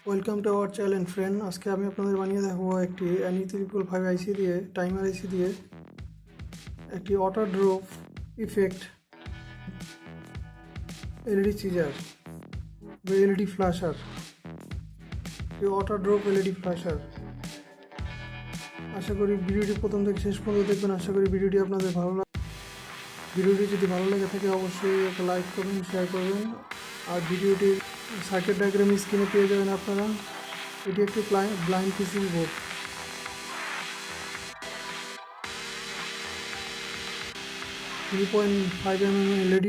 Welcome to our channel friend. আজকে আমি আপনাদের বানিয়ে দেখাবো একটি NE555 আইসি দিয়ে টাইমার আইসি দিয়ে একটি auto drop effect LED chaser বা LED flasher, auto drop LED flasher. আশা করি ভিডিওটি প্রথম থেকে শেষ পর্যন্ত দেখবেন। আশা করি ভিডিওটি আপনাদের ভালো লাগে। ভিডিওটি যদি ভালো লেগে থাকে অবশ্যই একটা লাইক করবেন, শেয়ার করবেন। আর ভিডিওটির সার্কিট ডায়াগ্রাম স্ক্রিনে পেয়ে যাবেন আপনারা। এটি একটি blind PCB board. 3.5 mm LED,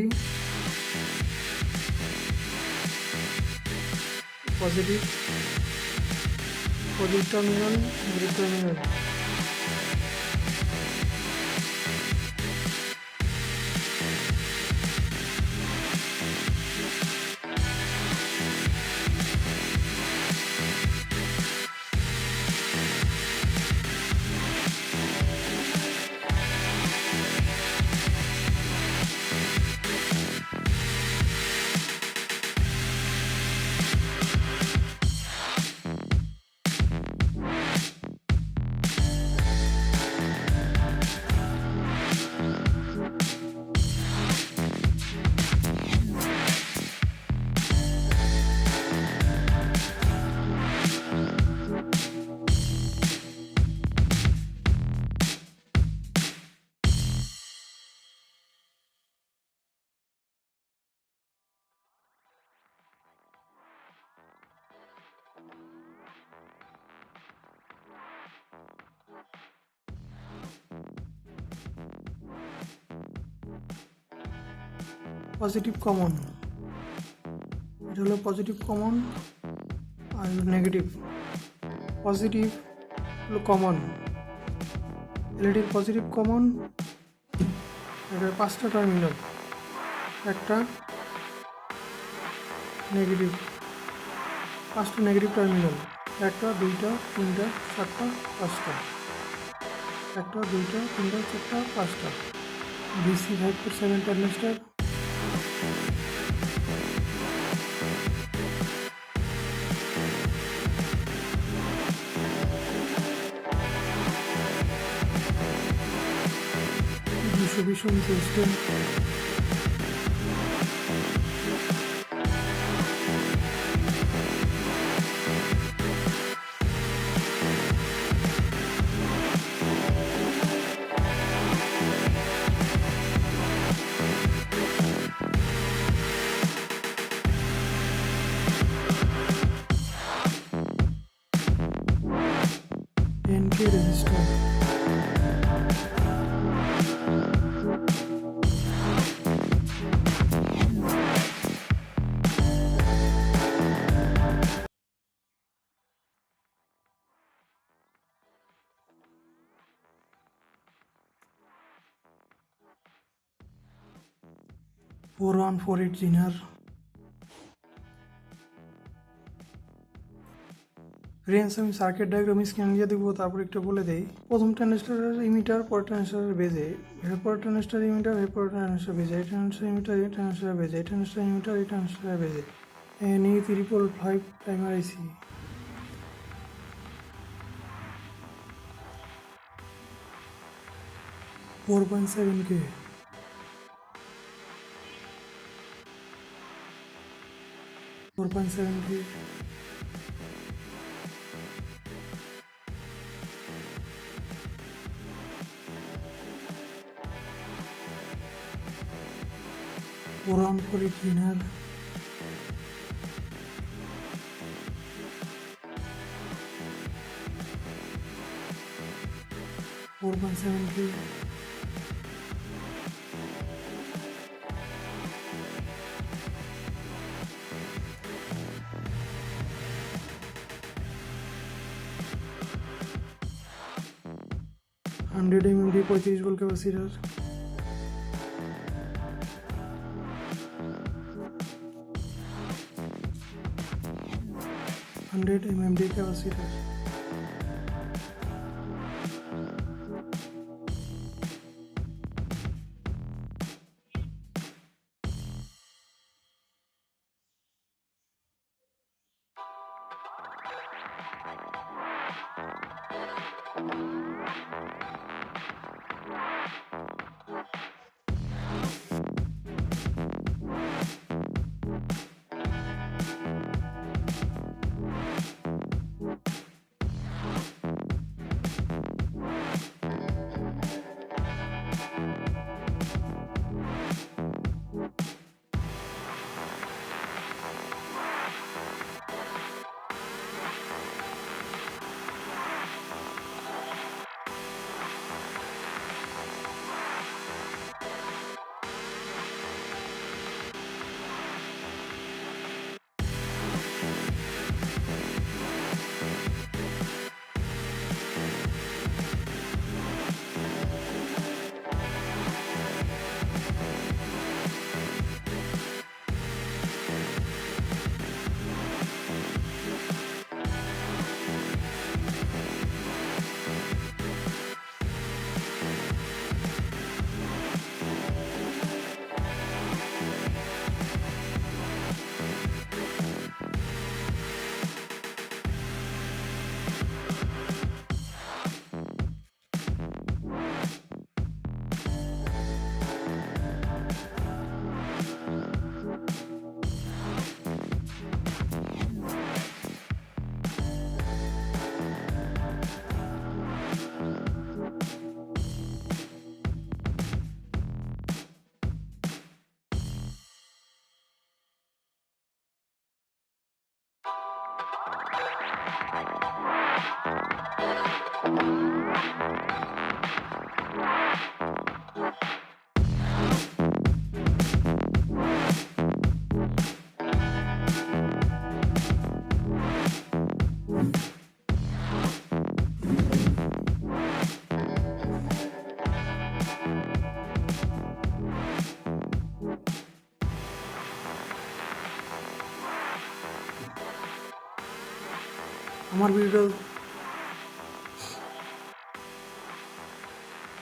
positive terminal, negative terminal. Positive common, এটা হলো পজিটিভ কমন আর নেগেটিভ। পজিটিভ হলো কমন, এলইডির পজিটিভ কমন। এটার 5টা টার্মিনাল, একটা নেগেটিভ, 5টা নেগেটিভ টার্মিনাল, 1, 2, 3, 4, 5টা, 1, 2, 3, 4, 5টা। BC547 transistor, distribution system, NK resistor, four on 4 জিনার। ফ্রেন্ডস, আমি সার্কিট ডায়াগ্রাম স্ক্যান দিয়ে দেবো, তারপর একটু বলে দেই। প্রথম ট্রানজিস্টরের ইমিটার, পরের ট্রানজিস্টরের বেজে, এরপর ট্রানজিস্টর ইমিটার, এরপর ট্রানজিস্টর বেজে, এই ট্রানজিস্টর ইমিটার, এই ট্রানজিস্টর বেজে, এই ট্রানজিস্টর ইমিটার, এই ট্রানজিস্টর বেজে। NE555 টাইমার আইসি। $4.7K, 4.7K, পুরান করে কিনার, $4.7K, $100 mm 35 volt capacitor, 100 mm capacitor,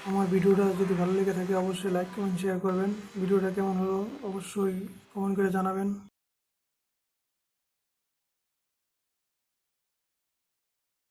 আমার ভিডিওটা যদি ভালো লেগে থাকে অবশ্যই লাইক কমেন্ট শেয়ার করবেন। ভিডিওটা কেমন হলো অবশ্যই কমেন্ট করে জানাবেন।